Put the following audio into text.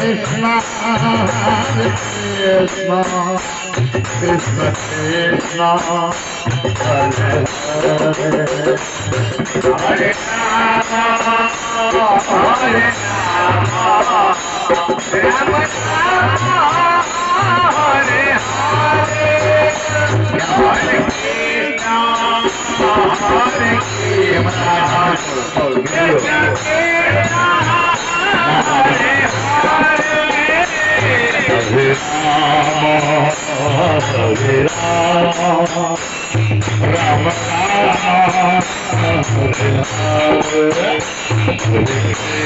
Krishna, Hare Krishna, Krishna Krishna, Hare Hare, Hare Rama, Hare Rama, Rama Rama, Hare Hare, Hare Krishna, Hare Krishna, Krishna Krishna, Hare Hare, Hare Rama, Hare Rama, Rama Rama, Hare Hare, Hare